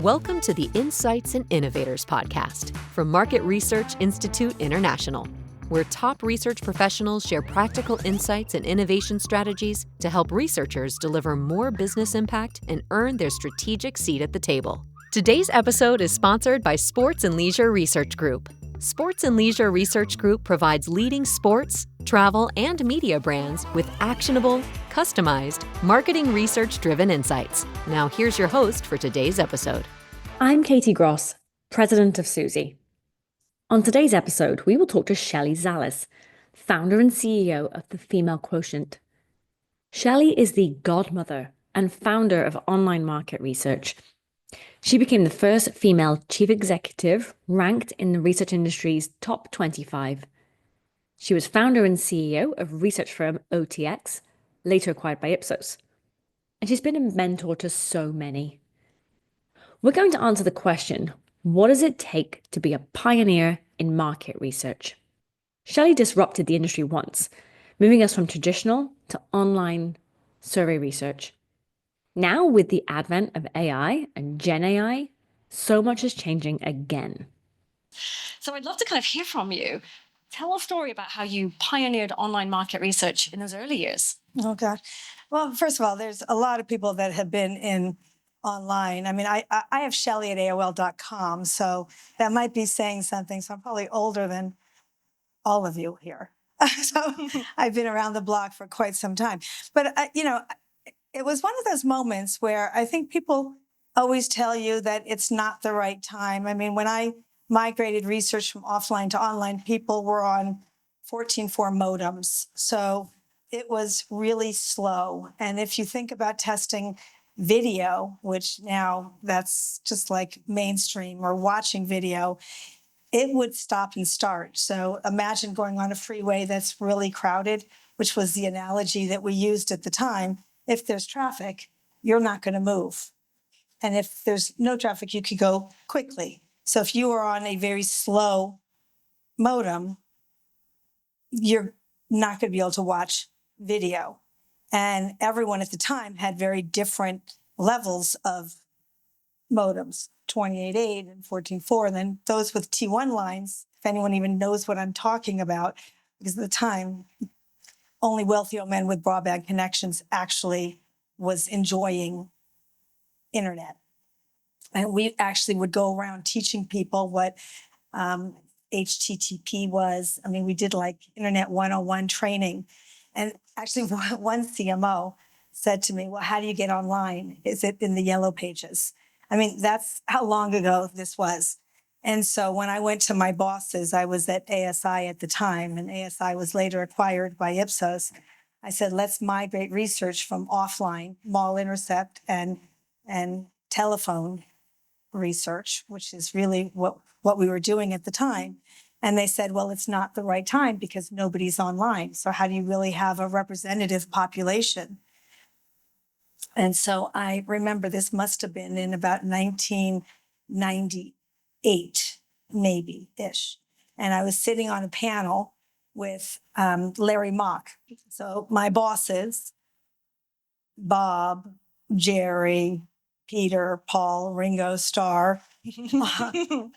Welcome to the Insights and Innovators podcast from Market Research Institute International, where top research professionals share practical insights and innovation strategies to help researchers deliver more business impact and earn their strategic seat at the table. Today's episode is sponsored by Sports and Leisure Research Group. Sports and Leisure Research Group provides leading sports, travel, and media brands with actionable, customized, marketing research-driven insights. Now here's your host for today's episode. I'm Katie Gross, president of Suzy. On today's episode, we will talk to Shelley Zalis, founder and CEO of the Female Quotient. Shelley is the godmother and founder of online market research. She became the first female chief executive ranked in the research industry's top 25. She was founder and CEO of research firm OTX, later acquired by Ipsos. And she's been a mentor to so many. We're going to answer the question, what does it take to be a pioneer in market research? Shelley disrupted the industry once, moving us from traditional to online survey research. Now, with the advent of AI and Gen AI, so much is changing again. So I'd love to kind of hear from you. Tell a story about how you pioneered online market research in those early years. Oh, God. Well, first of all, there's a lot of people that have been in online. I mean, I have Shelley at AOL.com, so that might be saying something. So I'm probably older than all of you here. So I've been around the block for quite some time. But, it was one of those moments where I think people always tell you that it's not the right time. I mean, when I migrated research from offline to online, people were on 14.4 modems. So it was really slow. And if you think about testing video, which now that's just like mainstream, or watching video, it would stop and start. So imagine going on a freeway that's really crowded, which was the analogy that we used at the time. If there's traffic, you're not going to move. And if there's no traffic, you could go quickly. So if you are on a very slow modem, you're not going to be able to watch video. And everyone at the time had very different levels of modems, 28.8 and 14.4. And then those with T1 lines, if anyone even knows what I'm talking about, because at the time, only wealthy old men with broadband connections actually was enjoying internet. And we actually would go around teaching people what HTTP was. I mean, we did like Internet 101 training. And actually one CMO said to me, well, how do you get online? Is it in the yellow pages? I mean, that's how long ago this was. And so when I went to my bosses, I was at ASI at the time, and ASI was later acquired by Ipsos. I said, let's migrate research from offline, mall intercept and telephone research, which is really what we were doing at the time. And they said, well, it's not the right time because nobody's online. So how do you really have a representative population? And so I remember this must have been in about 1998, maybe-ish. And I was sitting on a panel with Larry Mock. So my bosses, Bob, Jerry, Peter, Paul, Ringo Starr,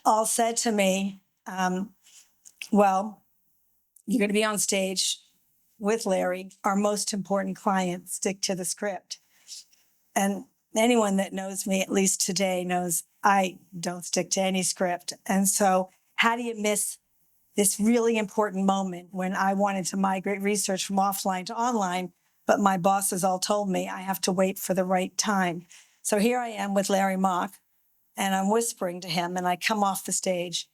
all said to me, well, you're going to be on stage with Larry. Our most important client, stick to the script. And anyone that knows me, at least today, knows I don't stick to any script. And so how do you miss this really important moment when I wanted to migrate research from offline to online, but my bosses all told me I have to wait for the right time. So here I am with Larry Mock, and I'm whispering to him, and I come off the stage,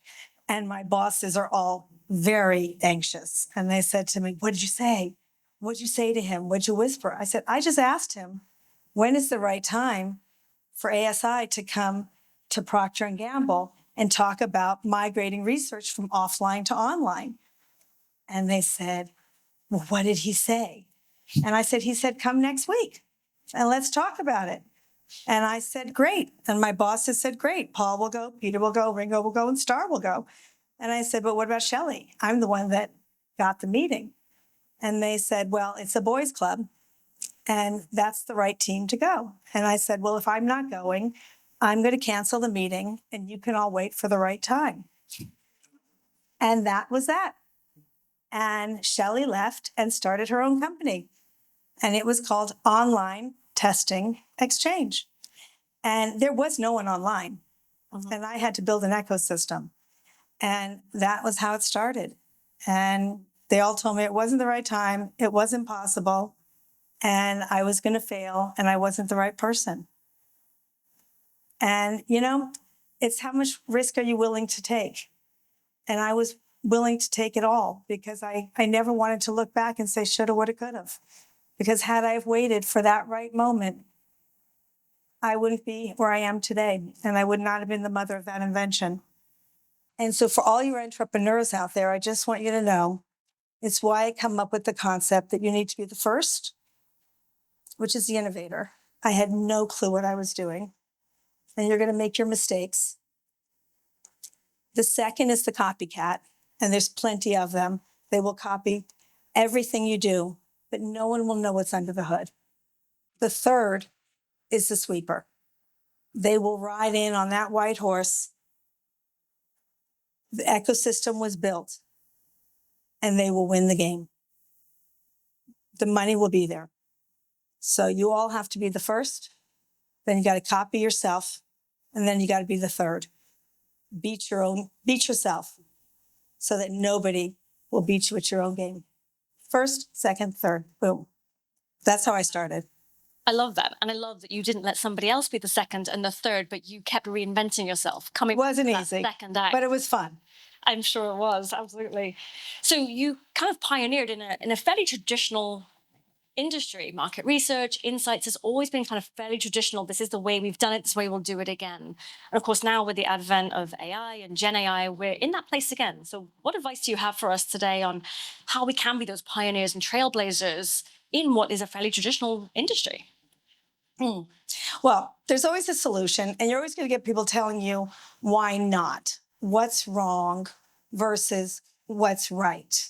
and my bosses are all very anxious. And they said to me, what did you say? What did you say to him? What did you whisper? I said, I just asked him, when is the right time for ASI to come to Procter & Gamble and talk about migrating research from offline to online? And they said, well, what did he say? And I said, he said, come next week and let's talk about it. And I said, great. And my bosses said, great. Paul will go, Peter will go, Ringo will go, and Star will go. And I said, but what about Shelley? I'm the one that got the meeting. And they said, well, it's a boys club, and that's the right team to go. And I said, well, if I'm not going, I'm going to cancel the meeting and you can all wait for the right time. And that was that. And Shelley left and started her own company. And it was called Online Testing Exchange. And there was no one online. And I had to build an ecosystem. And that was how it started. And they all told me it wasn't the right time, it wasn't possible, and I was going to fail, and I wasn't the right person. And, it's how much risk are you willing to take? And I was willing to take it all because I never wanted to look back and say, shoulda, woulda, coulda. Because had I have waited for that right moment, I wouldn't be where I am today, and I would not have been the mother of that invention. And so for all your entrepreneurs out there, I just want you to know, it's why I come up with the concept that you need to be the first, which is the innovator. I had no clue what I was doing, and you're going to make your mistakes. The second is the copycat, and there's plenty of them. They will copy everything you do, but no one will know what's under the hood. The third is the sweeper. They will ride in on that white horse. The ecosystem was built, and they will win the game. The money will be there. So you all have to be the first, then you got to copy yourself, and then you got to be the third. Beat yourself so that nobody will beat you at your own game. First, second, third, boom. That's how I started. I love that. And I love that you didn't let somebody else be the second and the third, but you kept reinventing yourself, coming It wasn't with that easy, second act. but it was fun. I'm sure it was, absolutely. So you kind of pioneered in a fairly traditional industry. Market research, insights has always been kind of fairly traditional. This is the way we've done it, this is the way we'll do it again. And of course, now with the advent of AI and Gen AI, we're in that place again. So what advice do you have for us today on how we can be those pioneers and trailblazers in what is a fairly traditional industry? Well, there's always a solution, and you're always going to get people telling you why not, what's wrong versus what's right.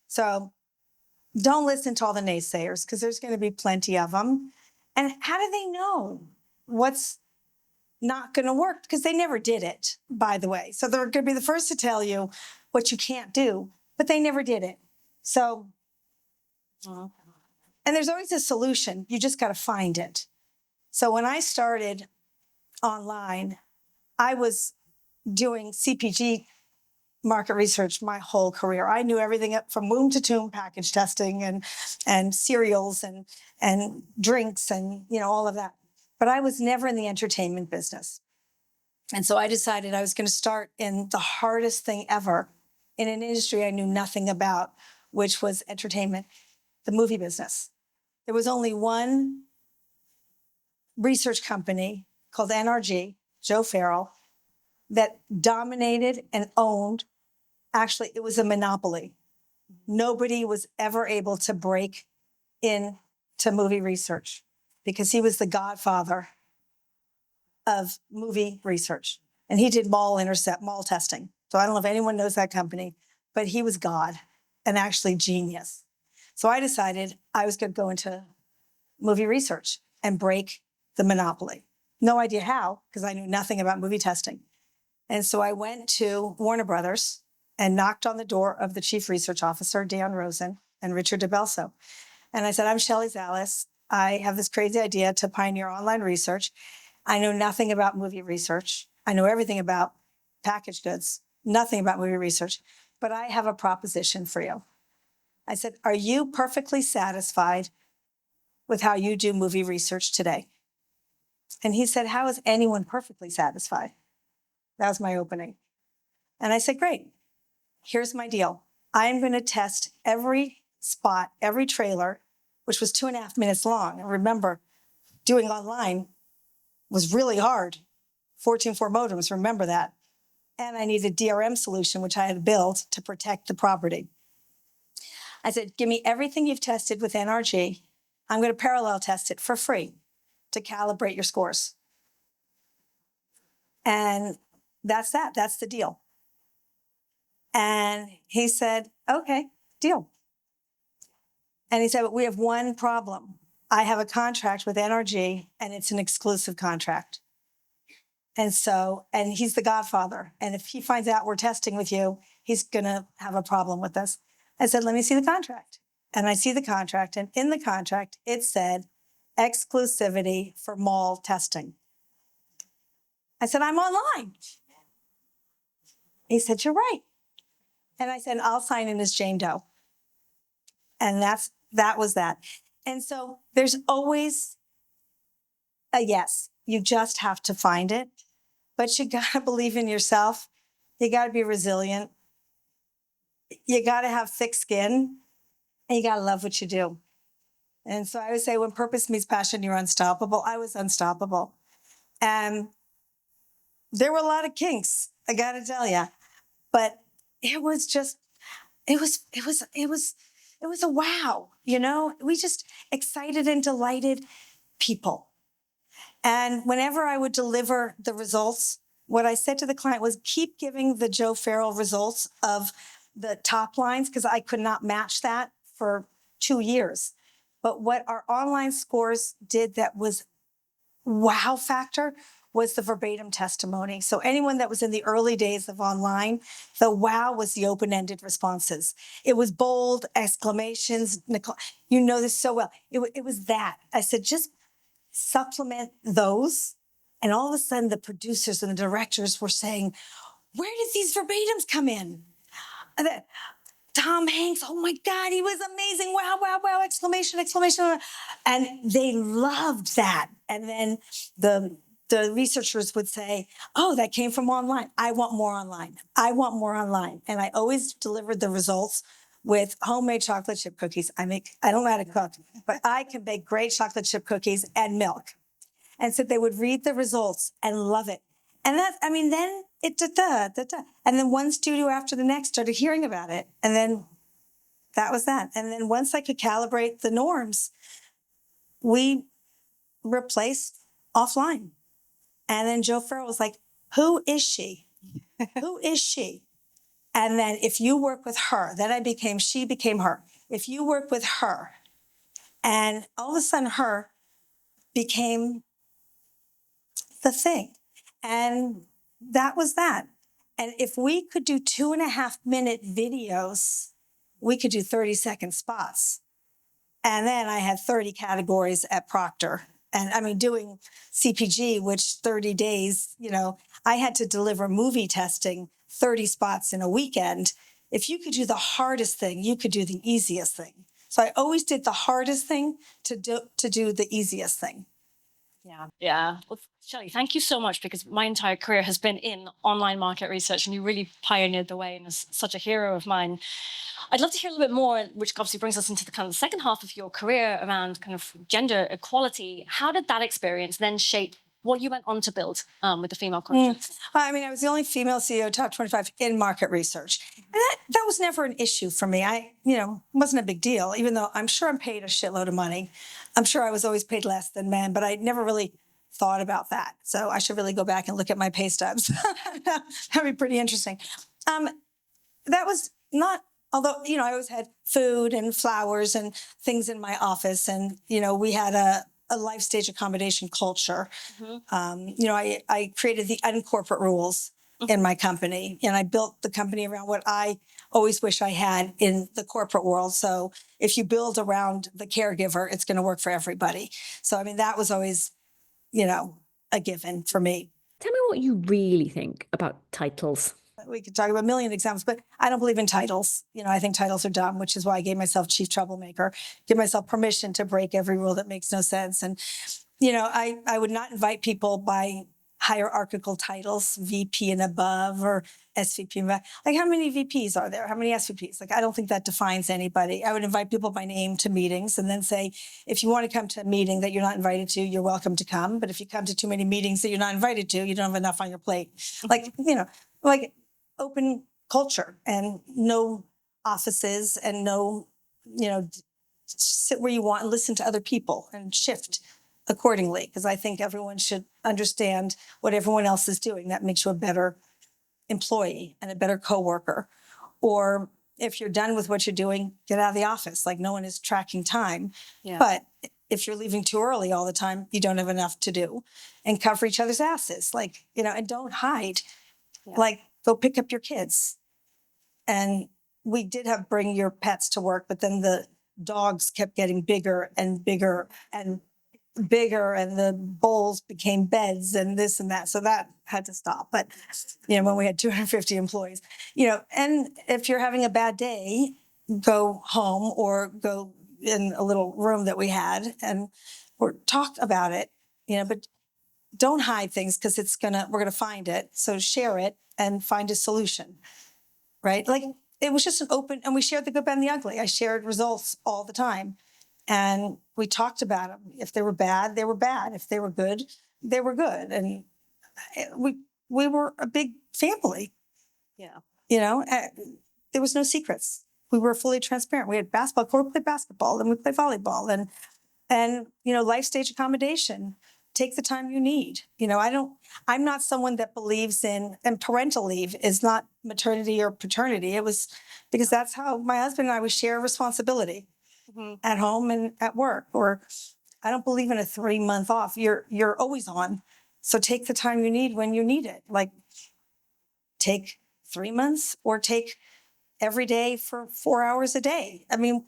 So don't listen to all the naysayers, because there's going to be plenty of them. And how do they know what's not going to work? Because they never did it, by the way. So they're going to be the first to tell you what you can't do, but they never did it. So, and there's always a solution. You just got to find it. So when I started online, I was doing CPG market research my whole career. I knew everything from womb to tomb package testing and cereals and drinks and all of that. But I was never in the entertainment business. And so I decided I was going to start in the hardest thing ever in an industry I knew nothing about, which was entertainment, the movie business. There was only one research company called NRG, Joe Farrell, that dominated and owned. Actually, it was a monopoly. Nobody was ever able to break into movie research because he was the godfather of movie research. And he did mall testing. So I don't know if anyone knows that company, but he was God and actually genius. So I decided I was going to go into movie research and break the monopoly. No idea how, because I knew nothing about movie testing. And so I went to Warner Brothers and knocked on the door of the chief research officer, Dan Rosen, and Richard DeBelso. And I said, I'm Shelley Zalis. I have this crazy idea to pioneer online research. I know nothing about movie research. I know everything about packaged goods, nothing about movie research, but I have a proposition for you. I said, are you perfectly satisfied with how you do movie research today? And he said, how is anyone perfectly satisfied? That was my opening. And I said, great, here's my deal. I'm going to test every spot, every trailer, which was 2.5 minutes long. And remember, doing online was really hard. 14.4 modems, remember that. And I needed a DRM solution, which I had built to protect the property. I said, give me everything you've tested with NRG. I'm going to parallel test it for free to calibrate your scores. And that's that. That's the deal. And he said, okay, deal. And he said, but we have one problem. I have a contract with NRG, and it's an exclusive contract. And he's the godfather. And if he finds out we're testing with you, he's going to have a problem with us. I said, let me see the contract. And I see the contract. And in the contract, it said exclusivity for mall testing. I said, I'm online. He said, you're right. And I said, I'll sign in as Jane Doe. And that was that. And so there's always a yes. You just have to find it. But you got to believe in yourself. You got to be resilient. You got to have thick skin. And you got to love what you do. And so I would say when purpose meets passion, you're unstoppable. I was unstoppable. And there were a lot of kinks, I got to tell you. But it was just, it was a wow, you know? We just excited and delighted people. And whenever I would deliver the results, what I said to the client was keep giving the Joe Farrell results of the top lines, because I could not match that for 2 years. But what our online scores did that was wow factor was the verbatim testimony. So anyone that was in the early days of online, the wow was the open-ended responses. It was bold exclamations. Nicole, you know this so well. It was that. I said, just supplement those. And all of a sudden the producers and the directors were saying, where did these verbatims come in? Tom Hanks, oh my God, he was amazing. Wow, wow, wow, exclamation, exclamation. And they loved that. And then the researchers would say, oh, that came from online. I want more online. I want more online. And I always delivered the results with homemade chocolate chip cookies. I don't know how to cook, but I can bake great chocolate chip cookies and milk. And so they would read the results and love it. And then it And then one studio after the next started hearing about it. And then that was that. And then once I could calibrate the norms, we replaced offline. And then Joe Farrell was like, who is she? Who is she? And then if you work with her, then she became her. If you work with her, and all of a sudden her became the thing. And that was that. And if we could do 2.5-minute videos, we could do 30-second spots. And then I had 30 categories at Procter. And doing CPG, which 30 days, I had to deliver movie testing, 30 spots in a weekend. If you could do the hardest thing, you could do the easiest thing. So I always did the hardest thing to do the easiest thing. Yeah. Well, Shelley, thank you so much, because my entire career has been in online market research, and you really pioneered the way and is such a hero of mine. I'd love to hear a little bit more, which obviously brings us into the kind of the second half of your career around kind of gender equality. How did that experience then shape what you went on to build with the female Quotient? I was the only female CEO, top 25 in market research. And that was never an issue for me. Wasn't a big deal, even though I'm sure I'm paid a shitload of money. I'm sure I was always paid less than men, but I never really thought about that. So I should really go back and look at my pay stubs. That'd be pretty interesting. That was not, although, I always had food and flowers and things in my office. And, we had a life stage accommodation culture. I created the uncorporate rules in my company, and I built the company around what I always wish I had in the corporate world. So if you build around the caregiver, it's going to work for everybody. So, that was always, a given for me. Tell me what you really think about titles. We could talk about a million examples, but I don't believe in titles. I think titles are dumb, which is why I gave myself chief troublemaker, give myself permission to break every rule that makes no sense. And, I would not invite people by hierarchical titles, VP and above or SVP and above. Like, how many VPs are there? How many SVPs? Like, I don't think that defines anybody. I would invite people by name to meetings and then say, if you want to come to a meeting that you're not invited to, you're welcome to come. But if you come to too many meetings that you're not invited to, you don't have enough on your plate. Like open culture and no offices and no, sit where you want and listen to other people and shift accordingly. Because I think everyone should understand what everyone else is doing. That makes you a better employee and a better coworker. Or if you're done with what you're doing, get out of the office. Like, no one is tracking time. Yeah. But if you're leaving too early all the time, you don't have enough to do, and cover each other's asses. Like, and don't hide. Yeah. Like, go pick up your kids. And we did have bring your pets to work, but then the dogs kept getting bigger and bigger and bigger, and the bowls became beds and this and that. So that had to stop. But, when we had 250 employees, and if you're having a bad day, go home or go in a little room that we had or talk about it, but don't hide things, because we're gonna find it. So share it and find a solution, right? Like, it was just an open, and we shared the good, bad, and the ugly. I shared results all the time, and we talked about them. If they were bad, they were bad. If they were good, they were good. And we were a big family. Yeah. There was no secrets. We were fully transparent. We had basketball court, we played basketball, and we played volleyball, and life stage accommodation. Take the time you need. I'm not someone that believes in, and parental leave is not maternity or paternity. It was because that's how my husband and I would share responsibility at home and at work. Or I don't believe in a 3-month off. You're always on. So take the time you need when you need it. Like, take 3 months or take every day for 4 hours a day. I mean,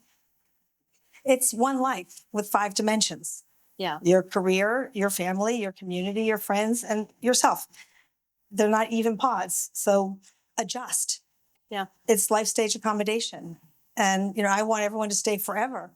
it's one life with 5 dimensions. Yeah. Your career, your family, your community, your friends, and yourself. They're not even pods. So adjust. Yeah. It's life stage accommodation. And, I want everyone to stay forever.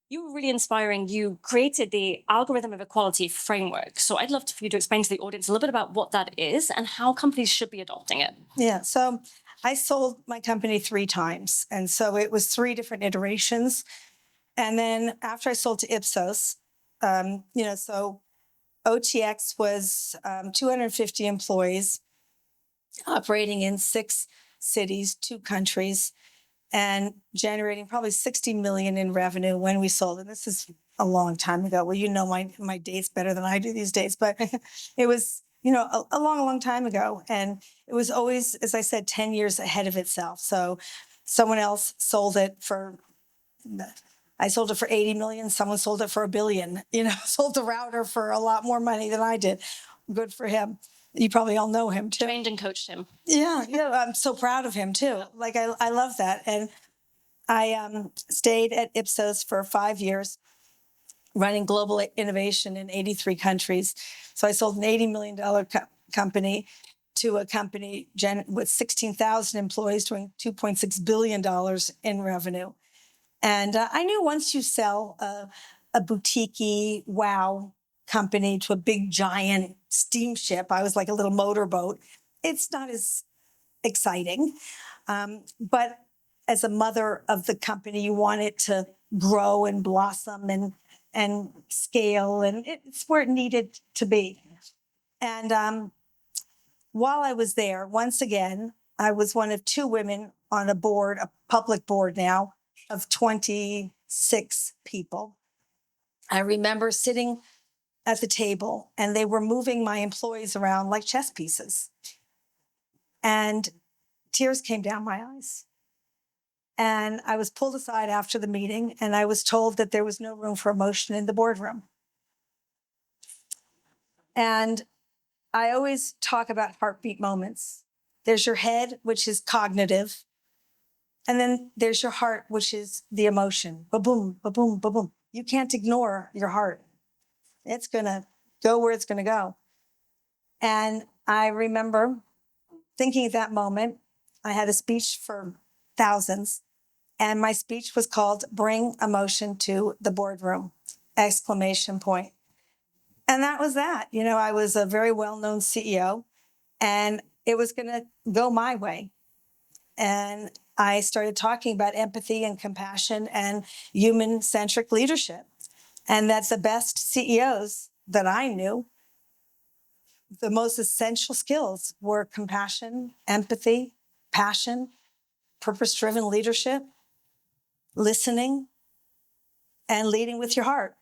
You were really inspiring. You created the algorithm of equality framework. So I'd love for you to explain to the audience a little bit about what that is and how companies should be adopting it. Yeah. So I sold my company 3 times. And so it was 3 different iterations. And then after I sold to Ipsos, so OTX was 250 employees operating in 6 cities, 2 countries, and generating probably 60 million in revenue when we sold it. This is a long time ago. Well, my dates better than I do these days, but it was, a long time ago. And it was always, as I said, 10 years ahead of itself. So someone else sold it for, I sold it for 80 million. Someone sold it for $1 billion, sold the router for a lot more money than I did. Good for him. You probably all know him too. Trained and coached him. Yeah. I'm so proud of him too. Like, I love that. And I stayed at Ipsos for 5 years, running global innovation in 83 countries. So I sold an $80 million company to a company with 16,000 employees doing $2.6 billion in revenue. And I knew once you sell a boutique-y, wow company to a big, giant steamship, I was like a little motorboat, it's not as exciting. But as a mother of the company, you want it to grow and blossom and scale, and it's where it needed to be. And while I was there, once again, I was one of 2 women on a board, a public board now, of 26 people. I remember sitting at the table, and they were moving my employees around like chess pieces. And tears came down my eyes. And I was pulled aside after the meeting, and I was told that there was no room for emotion in the boardroom. And I always talk about heartbeat moments. There's your head, which is cognitive. And then there's your heart, which is the emotion. Ba-boom, ba-boom, ba-boom. You can't ignore your heart. It's going to go where it's going to go. And I remember thinking at that moment, I had a speech for thousands, and my speech was called "Bring Emotion to the Boardroom!" exclamation point. And that was that. I was a very well-known CEO, and it was going to go my way. And I started talking about empathy and compassion and human-centric leadership. And that's the best CEOs that I knew. The most essential skills were compassion, empathy, passion, purpose-driven leadership, listening, and leading with your heart.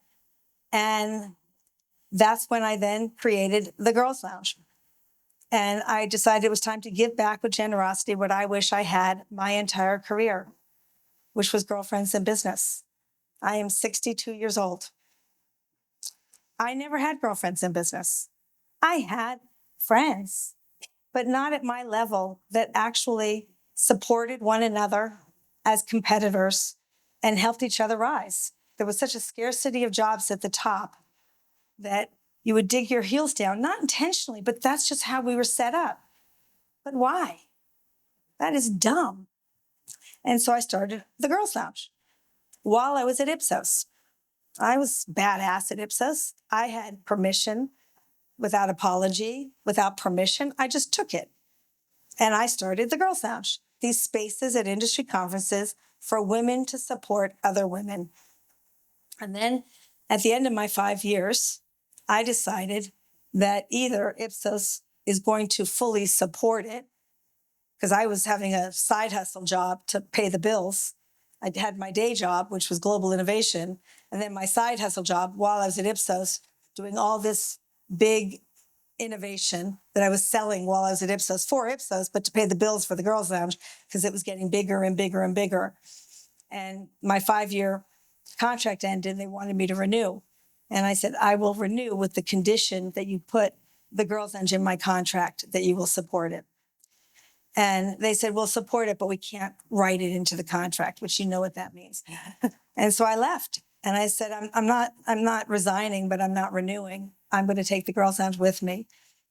And that's when I then created the Girls Lounge. And I decided it was time to give back with generosity what I wish I had my entire career, which was girlfriends in business. I am 62 years old. I never had girlfriends in business. I had friends, but not at my level that actually supported one another as competitors and helped each other rise. There was such a scarcity of jobs at the top that you would dig your heels down, not intentionally, but that's just how we were set up. But why? That is dumb. And so I started the Girls Lounge while I was at Ipsos. I was badass at Ipsos. I had permission without apology, without permission. I just took it. And I started the Girls Lounge, these spaces at industry conferences for women to support other women. And then at the end of my 5 years, I decided that either Ipsos is going to fully support it, because I was having a side hustle job to pay the bills. I had my day job, which was global innovation, and then my side hustle job while I was at Ipsos, doing all this big innovation that I was selling while I was at Ipsos for Ipsos, but to pay the bills for the Girls Lounge because it was getting bigger and bigger and bigger. And my 5-year contract ended, and they wanted me to renew. And I said, I will renew with the condition that you put the Girls Lounge in my contract, that you will support it. And they said, we'll support it, but we can't write it into the contract, which you know what that means. And so I left. And I said, I'm not resigning, but I'm not renewing. I'm going to take the Girls Lounge with me.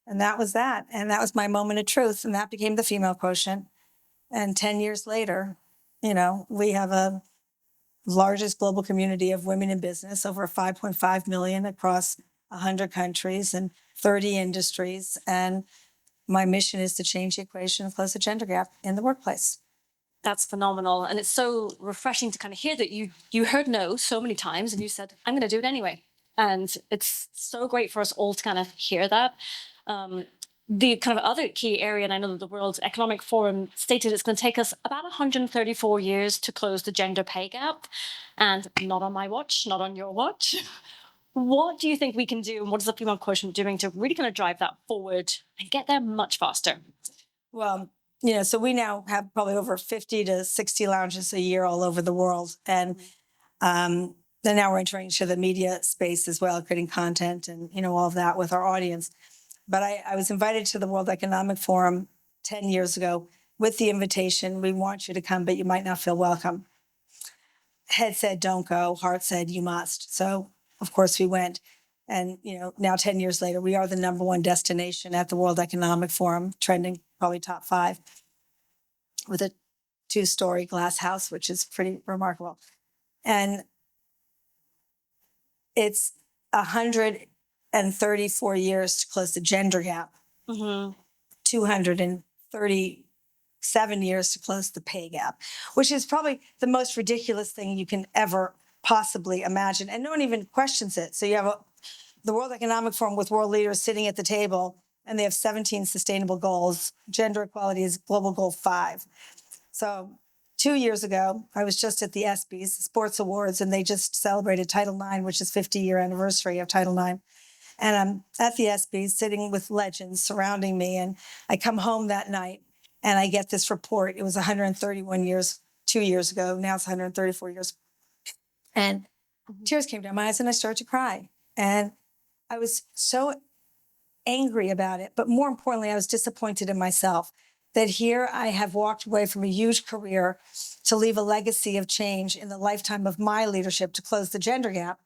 And that was that. And that was my moment of truth. And that became the Female Quotient. And 10 years later, we have a largest global community of women in business, over 5.5 million across 100 countries and 30 industries. And my mission is to change the equation and close the gender gap in the workplace. That's phenomenal. And it's so refreshing to kind of hear that you heard no so many times and you said, I'm going to do it anyway. And it's so great for us all to kind of hear that. The kind of other key area, and I know that the World Economic Forum stated it's going to take us about 134 years to close the gender pay gap. And not on my watch, not on your watch. What do you think we can do, and what is the Female Quotient doing to really kind of drive that forward and get there much faster? Well, so we now have probably over 50 to 60 lounges a year all over the world. And then now we're entering into the media space as well, creating content and, all of that with our audience. But I was invited to the World Economic Forum 10 years ago with the invitation, we want you to come, but you might not feel welcome. Head said, don't go. Heart said, you must. So, of course, we went. And, now 10 years later, we are the #1 destination at the World Economic Forum, trending probably top 5 with a 2-story glass house, which is pretty remarkable. And it's 134 years to close the gender gap, 237 years to close the pay gap, which is probably the most ridiculous thing you can ever possibly imagine. And no one even questions it. So you have the World Economic Forum with world leaders sitting at the table, and they have 17 sustainable goals. Gender equality is global goal 5. So 2 years ago, I was just at the ESPYs, Sports Awards, and they just celebrated Title IX, which is 50-year anniversary of Title IX. And I'm at the ESPYs sitting with legends surrounding me. And I come home that night and I get this report. It was 131 years, 2 years ago. Now it's 134 years. And tears came down my eyes and I started to cry. And I was so angry about it. But more importantly, I was disappointed in myself that here I have walked away from a huge career to leave a legacy of change in the lifetime of my leadership to close the gender gap.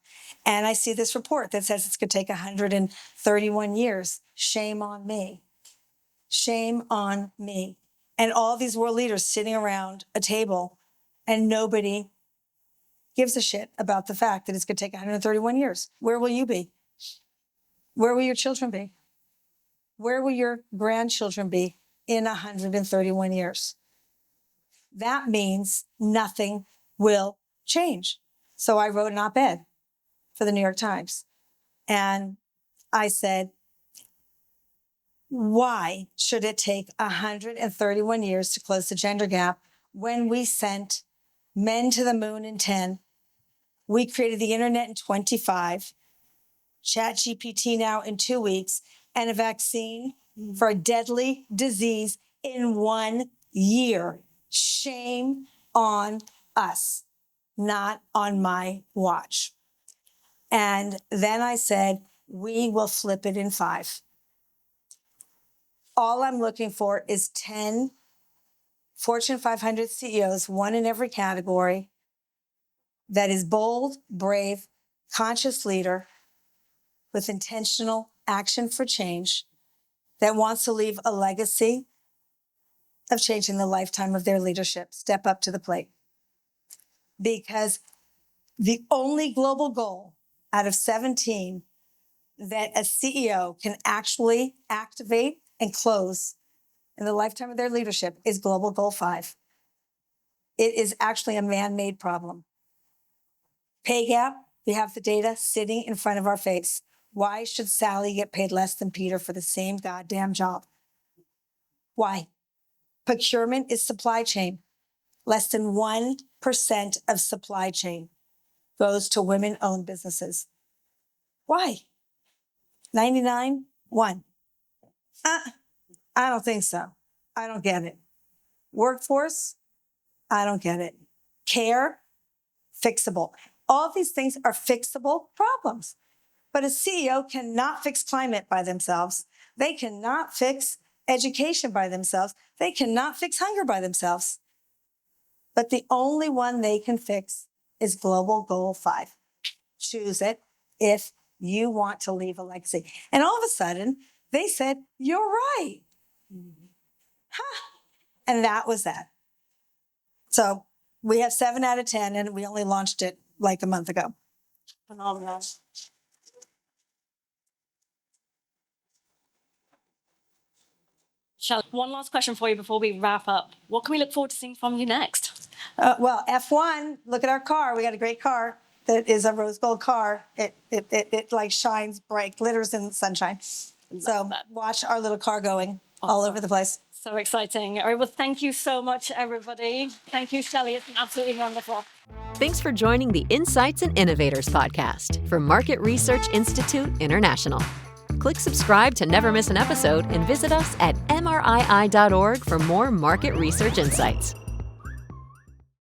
And I see this report that says it's going to take 131 years. Shame on me. Shame on me. And all these world leaders sitting around a table and nobody gives a shit about the fact that it's going to take 131 years. Where will you be? Where will your children be? Where will your grandchildren be in 131 years? That means nothing will change. So I wrote an op-ed for the New York Times. And I said, why should it take 131 years to close the gender gap when we sent men to the moon in 10? We created the internet in 25, ChatGPT now in 2 weeks, and a vaccine for a deadly disease in 1 year. Shame on us. not on my watch. And then I said, we will flip it in 5. All I'm looking for is 10 Fortune 500 CEOs, one in every category, that is bold, brave, conscious leader with intentional action for change that wants to leave a legacy of changing the lifetime of their leadership. Step up to the plate. Because the only global goal out of 17 that a CEO can actually activate and close in the lifetime of their leadership is global goal 5. It is actually a man-made problem. Pay gap, we have the data sitting in front of our face. Why should Sally get paid less than Peter for the same goddamn job? Why? Procurement is supply chain. Less than 1% of supply chain goes to women-owned businesses. Why? 99, 1. I don't think so. I don't get it. Workforce, I don't get it. Care, fixable. All these things are fixable problems. But a CEO cannot fix climate by themselves. They cannot fix education by themselves. They cannot fix hunger by themselves. But the only one they can fix is global goal 5. Choose it if you want to leave a legacy. And all of a sudden, they said, you're right. And that was that. So we have 7 out of 10, and we only launched it like a month ago. Phenomenal. Shelley, one last question for you before we wrap up. What can we look forward to seeing from you next? Well, F1, look at our car. We got a great car that is a rose gold car. It like shines bright, glitters in the sunshine. So watch our little car going all over the place. So exciting. All right, well, thank you so much, everybody. Thank you, Shelley. It's been absolutely wonderful. Thanks for joining the Insights and Innovators podcast from Market Research Institute International. Click subscribe to never miss an episode and visit us at mrii.org for more market research insights.